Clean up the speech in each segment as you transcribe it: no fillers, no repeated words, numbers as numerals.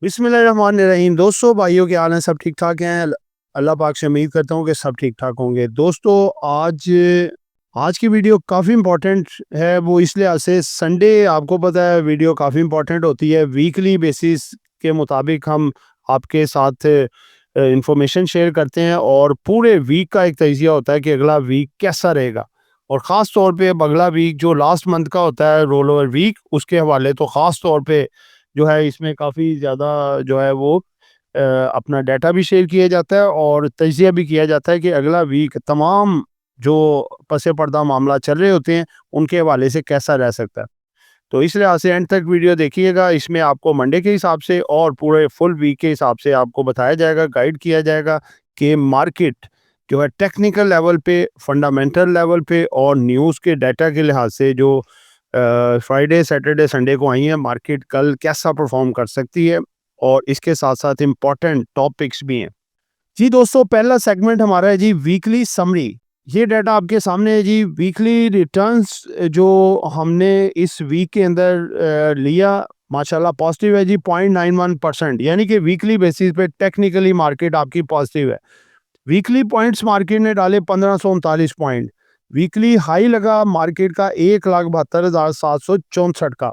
बिस्मिल्लाहिर्रहमानिर्रहीम। दोस्तों, भाइयों, के हाल हैं? सब ठीक ठाक हैं? अल्लाह पाक से उम्मीद करता हूँ कि सब ठीक ठाक होंगे। दोस्तों, आज आज की वीडियो काफ़ी इम्पोर्टेंट है। वो इस लिहाज से, संडे आपको पता है वीडियो काफ़ी इम्पोर्टेंट होती है। वीकली बेसिस के मुताबिक हम आपके साथ इंफॉर्मेशन शेयर करते हैं और पूरे वीक का एक तजिया होता है कि अगला वीक कैसा रहेगा। और ख़ास तौर पे अब अगला वीक जो लास्ट मंथ का होता है, रोल ओवर वीक, उसके हवाले तो ख़ास तौर पे जो है इसमें काफ़ी ज़्यादा जो है वो अपना डाटा भी शेयर किया जाता है और तजिया भी किया जाता है कि अगला वीक तमाम जो पसे पर्दा मामला चल रहे होते हैं उनके हवाले से कैसा रह सकता है। तो इस लिहाज से एंड तक वीडियो देखिएगा। इसमें आपको मंडे के हिसाब से और पूरे फुल वीक के हिसाब से आपको बताया जाएगा, गाइड किया जाएगा कि मार्केट जो है टेक्निकल लेवल पे, फंडामेंटल लेवल पे और न्यूज़ के डाटा के लिहाज से जो फ्राइडे, सैटरडे, संडे को आई है, मार्केट कल कैसा परफॉर्म कर सकती है और इसके साथ साथ इम्पोर्टेंट टॉपिक्स भी हैं। जी दोस्तों, पहला सेगमेंट हमारा है जी वीकली समरी। ये डाटा आपके सामने है जी। वीकली रिटर्न्स जो हमने इस वीक के अंदर लिया, माशाल्लाह पॉजिटिव है जी 0.91%, यानी कि वीकली बेसिस पे टेक्निकली मार्केट आपकी पॉजिटिव है। वीकली पॉइंट्स मार्केट ने डाले 1539 पॉइंट। वीकली हाई लगा मार्केट का 1,72,764 का,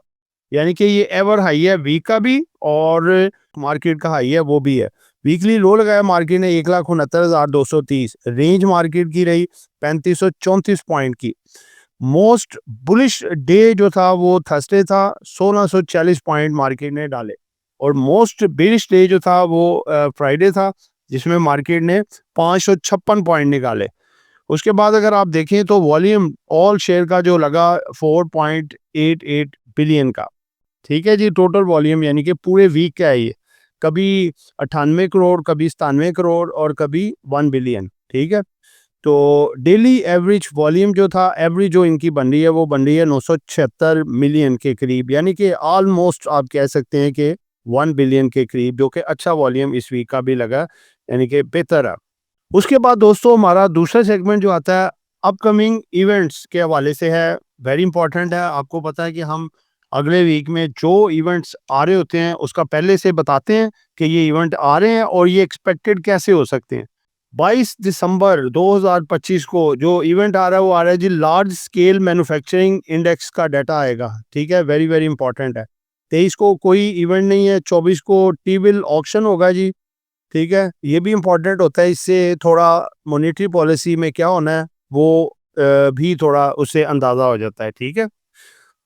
यानी कि ये एवर हाई है वीक का भी और मार्केट का हाई है वो भी है। वीकली लो लगाया मार्केट ने 1,69,230। रेंज मार्केट की रही 3534 पॉइंट की। मोस्ट बुलिश डे जो था वो थर्सडे था, 1640 पॉइंट मार्केट ने डाले। और मोस्ट बेरिश डे जो था वो फ्राइडे था, जिसमें मार्केट ने 556 पॉइंट निकाले। उसके बाद अगर आप देखें तो वॉल्यूम ऑल शेयर का जो लगा 4.88 बिलियन का। ठीक है जी, टोटल वॉल्यूम यानी कि पूरे वीक का है ये। कभी 98 करोड़, कभी 97 करोड़ और कभी 1 बिलियन। ठीक है। तो डेली एवरेज वॉल्यूम जो था, एवरेज जो इनकी बन रही है वो बन रही है 976 मिलियन के करीब, यानी कि ऑलमोस्ट आप कह सकते हैं कि 1 बिलियन के करीब, जो कि अच्छा वॉल्यूम इस वीक का भी लगा, यानी कि बेहतर है। उसके बाद दोस्तों हमारा दूसरा सेगमेंट जो आता है अपकमिंग इवेंट्स के हवाले से है। वेरी इंपॉर्टेंट है। आपको पता है कि हम अगले वीक में जो इवेंट्स आ रहे होते हैं उसका पहले से बताते हैं कि ये इवेंट आ रहे हैं और ये एक्सपेक्टेड कैसे हो सकते हैं। 22 दिसंबर 2025 को जो इवेंट आ रहा है वो आ रहा है जी, लार्ज स्केल मैन्युफैक्चरिंग इंडेक्स का डाटा आएगा। ठीक है, वेरी वेरी इंपॉर्टेंट है। 23 को कोई इवेंट नहीं है। 24 को टी बिल ऑक्शन होगा जी। ठीक है, ये भी इम्पोर्टेंट होता है। इससे थोड़ा मॉनेटरी पॉलिसी में क्या होना है वो भी थोड़ा उससे अंदाज़ा हो जाता है। ठीक है।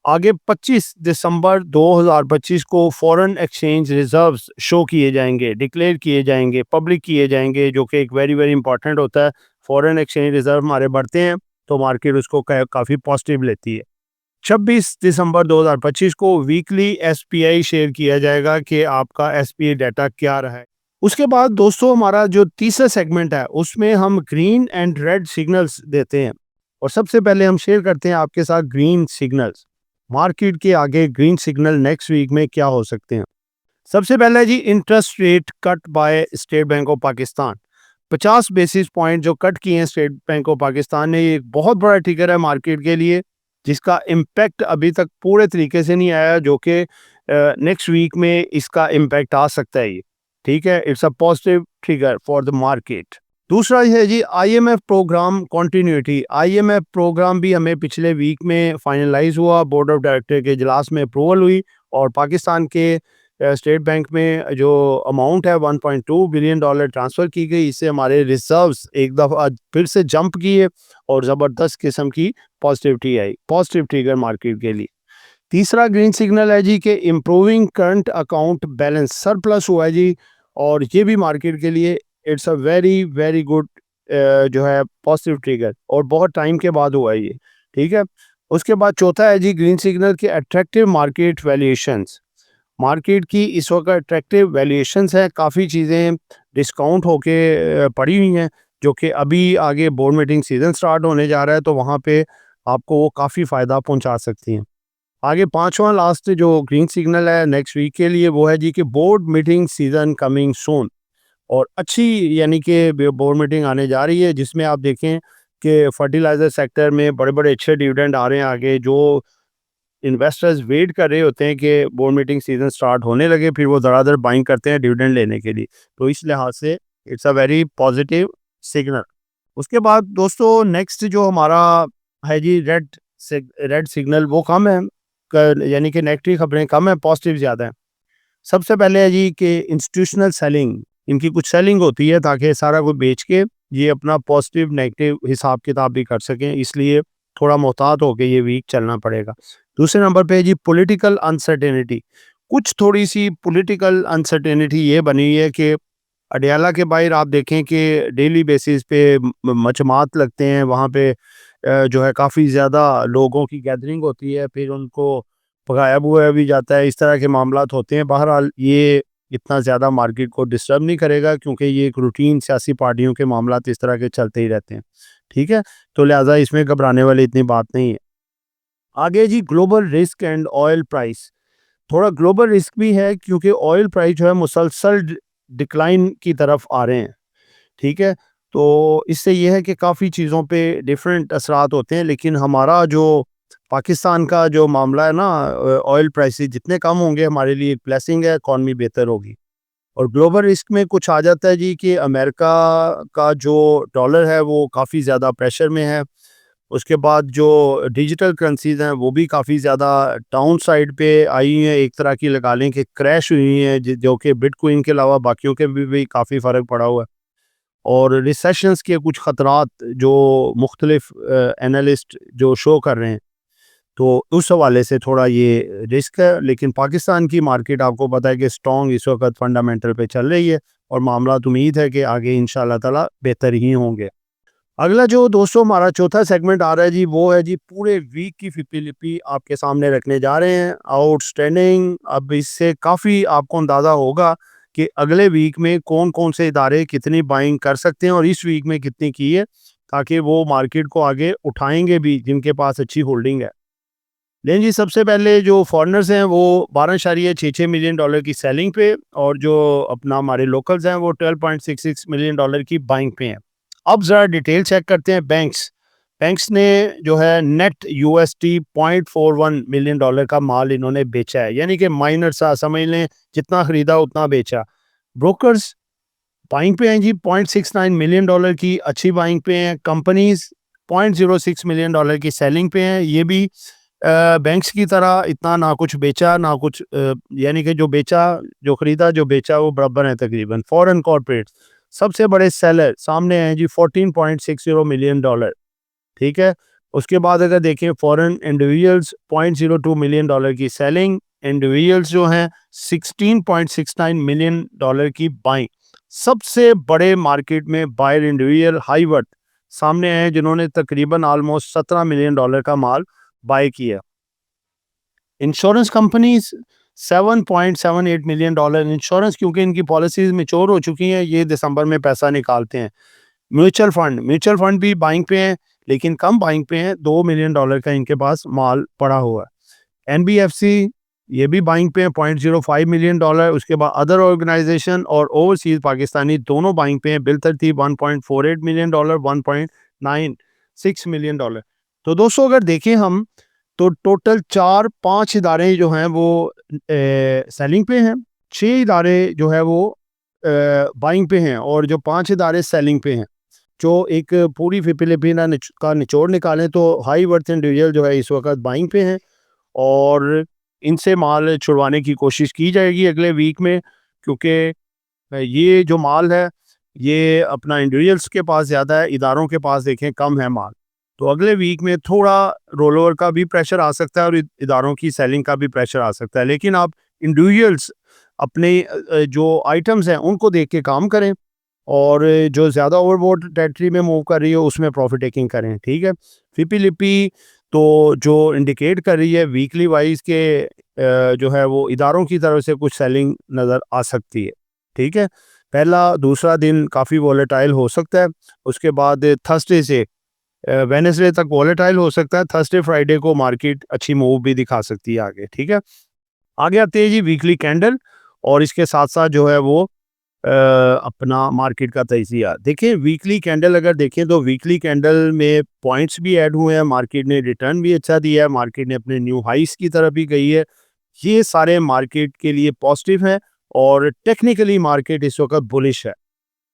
आगे 25 दिसंबर 2025 को फॉरेन एक्सचेंज रिजर्व्स शो किए जाएंगे, डिक्लेयर किए जाएंगे, पब्लिक किए जाएंगे, जो कि एक वेरी वेरी इंपॉर्टेंट होता है। फॉरेन एक्सचेंज रिजर्व हमारे बढ़ते हैं तो मार्केट उसको काफ़ी पॉजिटिव लेती है। 26 दिसंबर 2025 को वीकली एसपीआई शेयर किया जाएगा कि आपका एसपीआई डाटा क्या रहा है। उसके बाद दोस्तों हमारा जो तीसरा सेगमेंट है उसमें हम ग्रीन एंड रेड सिग्नल्स देते हैं। और सबसे पहले हम शेयर करते हैं आपके साथ ग्रीन सिग्नल्स। मार्केट के आगे ग्रीन सिग्नल नेक्स्ट वीक में क्या हो सकते हैं। सबसे पहले जी, interest rate cut by State Bank of Pakistan. 50 basis point जो कट किए हैं स्टेट बैंक ऑफ पाकिस्तान ने, ये एक बहुत बड़ा ट्रिगर है मार्केट के लिए, जिसका इम्पैक्ट अभी तक पूरे तरीके से नहीं आया, जो कि नेक्स्ट वीक में इसका इम्पैक्ट आ सकता है ये। ठीक है, it's a positive trigger for the market. दूसरा है जी, IMF programme continuity. IMF programme भी हमें पिछले वीक में फाइनलाइज हुआ, बोर्ड ऑफ डायरेक्टर के इजलास में अप्रूवल हुई और पाकिस्तान के स्टेट बैंक में जो अमाउंट है 1.2 बिलियन डॉलर ट्रांसफ़र की गई। इससे हमारे रिजर्व्स एक दफ़ा फिर से जंप किए और ज़बरदस्त किस्म की पॉजिटिविटी आई, पॉजिटिव ट्रिगर मार्केट के लिए। तीसरा ग्रीन सिग्नल है जी कि improving current account balance, surplus हुआ है जी, और ये भी मार्केट के लिए it's a very very good जो है पॉजिटिव ट्रिगर, और बहुत टाइम के बाद हुआ है ये। ठीक है। उसके बाद चौथा है जी, ग्रीन सिग्नल के अट्रैक्टिव मार्केट वैल्यूएशंस। मार्केट की इस वक्त अट्रैक्टिव वैल्यूएशंस है, काफ़ी चीज़ें डिस्काउंट होके पड़ी हुई हैं, जो कि अभी आगे बोर्ड मीटिंग सीज़न स्टार्ट होने जा रहा है तो वहाँ पे आपको वो काफ़ी फ़ायदा पहुँचा सकती हैं। आगे पांचवा लास्ट जो ग्रीन सिग्नल है नेक्स्ट वीक के लिए वो है जी कि board meeting season coming soon. और अच्छी यानी कि बोर्ड मीटिंग आने जा रही है, जिसमें आप देखें कि फर्टिलाइज़र सेक्टर में बड़े बड़े अच्छे डिविडेंड आ रहे हैं आगे, जो इन्वेस्टर्स वेट कर रहे होते हैं कि बोर्ड मीटिंग सीजन स्टार्ट होने लगे, फिर वो धड़ाधड़ बाइंग करते हैं डिविडेंड लेने के लिए। तो इस लिहाज से it's a very positive signal. उसके बाद दोस्तों नेक्स्ट जो हमारा है जी रेड सिग्नल वो कम है, यानी कि नेगेटिव खबरें कम है, पॉजिटिव ज़्यादा है। सबसे पहले है जी कि इंस्टीट्यूशनल सेलिंग, इनकी कुछ सेलिंग होती है ताकि सारा कुछ बेच के ये अपना पॉजिटिव नेगेटिव हिसाब किताब भी कर सकें, इसलिए थोड़ा मोहतात होकर ये वीक चलना पड़ेगा। दूसरे नंबर पे है जी पॉलिटिकल अनसर्टेनिटी। कुछ थोड़ी सी पॉलिटिकल अनसर्टेनिटी ये बनी हुई है कि अडयाला के बाहर आप देखें कि डेली बेसिस पे मचमात लगते हैं, वहाँ पे जो है काफ़ी ज़्यादा लोगों की गैदरिंग होती है, फिर उनको भगाया भुगाया भी जाता है, इस तरह के मामलात होते हैं। बहरहाल ये इतना ज़्यादा मार्केट को डिस्टर्ब नहीं करेगा क्योंकि ये एक रूटीन सियासी पार्टियों के मामलात इस तरह के चलते ही रहते हैं, ठीक है? तो लिहाजा इसमें घबराने वाली इतनी बात नहीं है। आगे जी global risk and oil price. थोड़ा ग्लोबल रिस्क भी है क्योंकि ऑयल प्राइस जो है मुसलसल डिक्लाइन की तरफ आ रहे हैं, ठीक है? तो इससे ये है कि काफ़ी चीज़ों पे डिफरेंट असरात होते हैं, लेकिन हमारा जो पाकिस्तान का जो मामला है ना, ऑयल प्राइसेस जितने कम होंगे हमारे लिए एक ब्लेसिंग है, इकॉनमी बेहतर होगी। और ग्लोबल रिस्क में कुछ आ जाता है जी कि अमेरिका का जो डॉलर है वो काफ़ी ज़्यादा प्रेशर में है। उसके बाद जो डिजिटल करेंसीज़ हैं वो भी काफ़ी ज़्यादा डाउन साइड पे आई हैं, एक तरह की लगा लें कि क्रैश हुई हैं, जो कि बिटकॉइन के अलावा बाकियों के भी काफ़ी फ़र्क पड़ा हुआ है। और रिसेशंस के कुछ ख़तरात जो मुख्तलिफ एनालिस्ट जो शो कर रहे हैं, तो उस हवाले से थोड़ा ये रिस्क है। लेकिन पाकिस्तान की मार्केट आपको पता है कि स्ट्रॉन्ग इस वक्त फंडामेंटल पे चल रही है और मामला उम्मीद है कि आगे इंशाल्लाह ताला बेहतर ही होंगे। अगला जो दोस्तों हमारा चौथा सेगमेंट आ रहा है जी, वो है जी पूरे वीक की फिफ्टी आपके सामने रखने जा रहे हैं, आउटस्टैंडिंग। अब इससे काफ़ी आपको अंदाज़ा होगा कि अगले वीक में कौन कौन से इदारे कितनी बाइंग कर सकते हैं और इस वीक में कितनी की है, ताकि वो मार्केट को आगे उठाएंगे भी जिनके पास अच्छी होल्डिंग है। लेकिन जी सबसे पहले जो फॉरेनर्स हैं वो 12.66 मिलियन डॉलर की सेलिंग पे, और जो अपना हमारे लोकल्स हैं वो 12.66 मिलियन डॉलर की बाइंग पे हैं। अब ज़रा डिटेल चेक करते हैं। बैंक्स बैंक्स ने जो है नेट यूएसडी 0.41 मिलियन डॉलर का माल इन्होंने बेचा है, यानी कि माइनर सा समझ लें, जितना खरीदा उतना बेचा। ब्रोकर्स बाइंग पे हैं जी 0.69 मिलियन डॉलर की अच्छी बाइंग पे हैं। कंपनीज 0.06 मिलियन डॉलर की सेलिंग पे हैं। ये भी बैंक्स की तरह इतना ना कुछ बेचा ना कुछ, यानी कि जो बेचा जो खरीदा जो बेचा वो बराबर है तकरीबन। फॉरेन कॉर्पोरेट सबसे बड़े सेलर सामने हैं जी 14.60 मिलियन डॉलर, ठीक है। उसके बाद अगर देखें फॉरेन इंडिविजुअल्स 0.02 मिलियन डॉलर की सेलिंग, इंडिविजुअल्स जो हैं 16.69 मिलियन डॉलर की बाइंग। सबसे बड़े मार्केट में बायर इंडिविजुअल हाईवर्थ सामने हैं जिन्होंने तकरीबन ऑलमोस्ट 17 मिलियन डॉलर का माल बाय किया। Insurance companies 7.78 million dollar insurance, क्योंकि इनकी पॉलिसीज मेच्योर हो चुकी हैं, ये दिसंबर में पैसा निकालते हैं। म्यूचुअल फंड भी बाइंग पे हैं, लेकिन कम बाइंग पे हैं। 2 मिलियन डॉलर का इनके पास माल पड़ा हुआ है। एनबीएफसी ये भी बाइंग पे हैं 0.05 मिलियन डॉलर। उसके बाद अदर ऑर्गेनाइजेशन और ओवरसीज पाकिस्तानी दोनों बाइंग पे हैं। बिल तरतीब 1.48 मिलियन डॉलर, 1.96 मिलियन डॉलर। तो दोस्तों अगर देखें हम तो टोटल 4-5 इदारे जो हैं वो सेलिंग पे हैं, 6 इदारे जो है वो बाइंग पे हैं, और जो 5 इदारे सेलिंग पे हैं। जो एक पूरी फिलिपिना का निचोड़ निकालें तो हाई वर्थ इंडिविजुअल जो है इस वक्त बाइंग पे हैं, और इनसे माल छुड़वाने की कोशिश की जाएगी अगले वीक में, क्योंकि ये जो माल है ये अपना इंडिविजुअल्स के पास ज़्यादा है, इदारों के पास देखें कम है माल। तो अगले वीक में थोड़ा रोल ओवर का भी प्रेशर आ सकता है और इदारों की सेलिंग का भी प्रेशर आ सकता है, लेकिन आप इंडिविजुअल्स अपने जो आइटम्स हैं उनको देख के काम करें, और जो ज़्यादा ओवरबोर्ड टेरिटरी में मूव कर रही हो उसमें प्रॉफिट टेकिंग करें, ठीक है। फिपी लिपी तो जो इंडिकेट कर रही है वीकली वाइज के जो है वो इदारों की तरफ से कुछ सेलिंग नज़र आ सकती है, ठीक है। पहला दूसरा दिन काफ़ी वॉलेटाइल हो सकता है, उसके बाद थर्सडे से वेडनेसडे तक वॉलेटाइल हो सकता है। थर्सडे फ्राइडे को मार्केट अच्छी मूव भी दिखा सकती है आगे, ठीक है। आगे आते हैं जी वीकली कैंडल, और इसके साथ साथ जो है वो अपना मार्केट का तजिया। देखिए वीकली कैंडल अगर देखें तो वीकली कैंडल में पॉइंट्स भी ऐड हुए हैं, मार्केट ने रिटर्न भी अच्छा दिया है, मार्केट ने अपने न्यू हाइस की तरफ भी गई है। ये सारे मार्केट के लिए पॉजिटिव हैं और टेक्निकली मार्केट इस वक्त बुलिश है।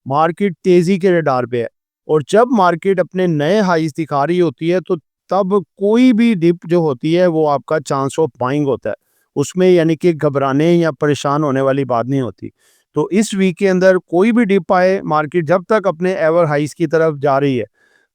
मार्केट तेजी के रडार पे है और जब मार्केट अपने नए हाईस दिखा रही होती है तो तब कोई भी डिप जो होती है वो आपका चांस ऑफ बाइंग होता है, उसमें यानी कि घबराने या परेशान होने वाली बात नहीं होती। तो इस वीक के अंदर कोई भी डिप आए, मार्केट जब तक अपने एवर हाइस की तरफ जा रही है,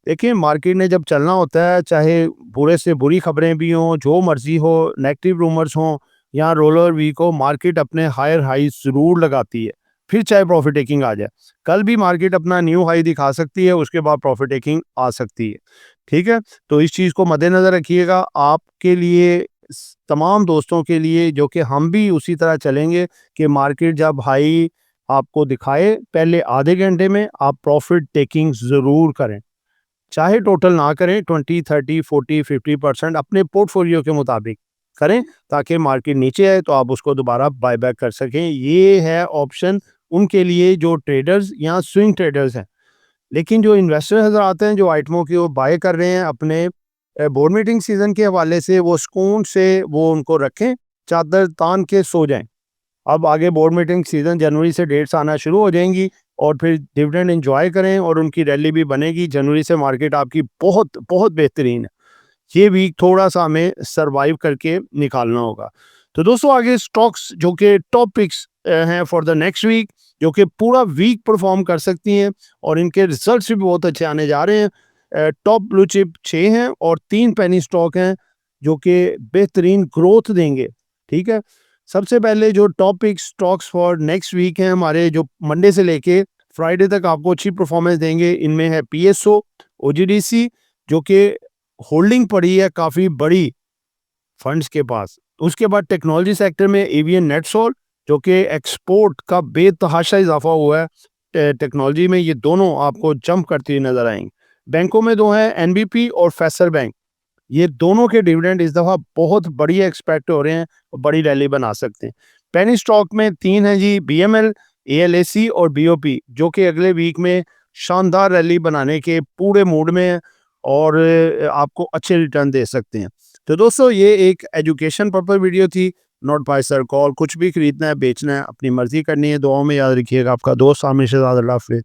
देखिए मार्केट ने जब चलना होता है, चाहे बुरे से बुरी खबरें भी हों, जो मर्जी हो, नेगेटिव रूमर्स हों या रोलर वीक हो, मार्केट अपने हायर हाई ज़रूर लगाती है, फिर चाहे प्रॉफिट टेकिंग आ जाए। कल भी मार्केट अपना न्यू हाई दिखा सकती है, उसके बाद प्रॉफिट टेकिंग आ सकती है। ठीक है, तो इस चीज़ को मद्देनज़र रखिएगा। आपके लिए तमाम दोस्तों के लिए, जो कि हम भी उसी तरह चलेंगे कि मार्केट जब हाई आपको दिखाए, पहले आधे घंटे में आप प्रॉफिट टेकिंग ज़रूर करें, चाहे टोटल ना करें, 20, 30, 40, 50% अपने पोर्टफोलियो के मुताबिक करें, ताकि मार्केट नीचे आए तो आप उसको दोबारा बाय बैक कर सकें। ये है ऑप्शन उनके लिए जो ट्रेडर्स या स्विंग ट्रेडर्स हैं। लेकिन जो इन्वेस्टर हज़रात हैं, जो आइटमों की वो बाय कर रहे हैं अपने बोर्ड मीटिंग सीज़न के हवाले से, वो सुकून से वो उनको रखें, चादर तान के सो जाएँ। अब आगे बोर्ड मीटिंग सीज़न जनवरी से डेट्स आना शुरू हो जाएंगी और फिर डिविडेंड एंजॉय करें और उनकी रैली भी बनेगी। जनवरी से मार्केट आपकी बहुत बहुत बेहतरीन है। ये वीक थोड़ा-सा हमें सर्वाइव करके निकालना होगा। तो दोस्तों आगे स्टॉक्स जो कि टॉप पिक्स हैं फॉर द नेक्स्ट वीक, जो कि पूरा वीक परफॉर्म कर सकती हैं और इनके रिजल्ट्स भी बहुत अच्छे आने जा रहे हैं। टॉप ब्लू चिप 6 हैं और 3 पेनी स्टॉक हैं जो कि बेहतरीन ग्रोथ देंगे। ठीक है? सबसे पहले जो top pick stocks for next week हैं हमारे, जो मंडे से लेके फ्राइडे तक आपको अच्छी परफॉर्मेंस देंगे, इनमें है पीएसओ, ओजीडीसी जो कि होल्डिंग पड़ी है काफ़ी बड़ी फंड्स के पास। उसके बाद टेक्नोलॉजी सेक्टर में एवीएन नेटसोल जो कि एक्सपोर्ट का बेतहाशा इजाफा हुआ है। टेक्नोलॉजी में ये दोनों आपको जंप करती हुई नजर आएंगे। बैंकों में दो हैं, एनबीपी और फेसर बैंक। ये दोनों के डिविडेंड इस दफ़ा बहुत बढ़िया एक्सपेक्ट हो रहे हैं और बड़ी रैली बना सकते हैं। पेनी स्टॉक में 3 हैं जी, बीएमएल, एएलएसी और बीओपी, जो कि अगले वीक में शानदार रैली बनाने के पूरे मूड में है और आपको अच्छे रिटर्न दे सकते हैं। तो दोस्तों ये एक एजुकेशन पर्पस वीडियो थी, नॉट बाय सर कॉल। कुछ भी खरीदना है, बेचना है, अपनी मर्जी करनी है। दुआओं में याद रखिएगा। आपका दोस्त आमिर शहजाद। अल्लाह हाफिज़।